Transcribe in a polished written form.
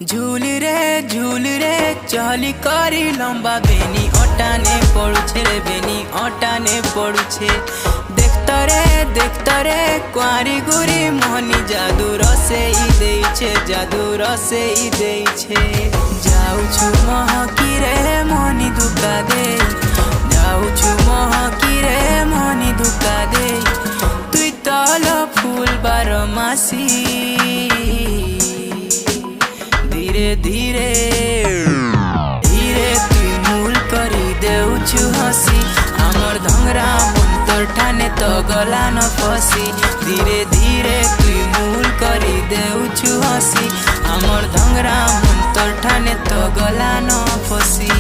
झूल रे चली करी लंबा बेनी अटाने पड़ुछे रे बेनी अटाने पड़ुछे देखता रे कुआरी गुरी मोहनी जादू रसे जादू रसे जाऊछु महकी रे मोहनी धुका दे जाऊछु महकी रे मोहनी धुका दे तुई तल फूल बारमासी धीरे धीरे तुई मूल करी देउछु हसी हमर धंगरा मंतर ठाने तो गला न फसी धीरे धीरे तुई मूल करी देउछु हसी हमर धंगरा मंतर ठाने तो गला न फसी।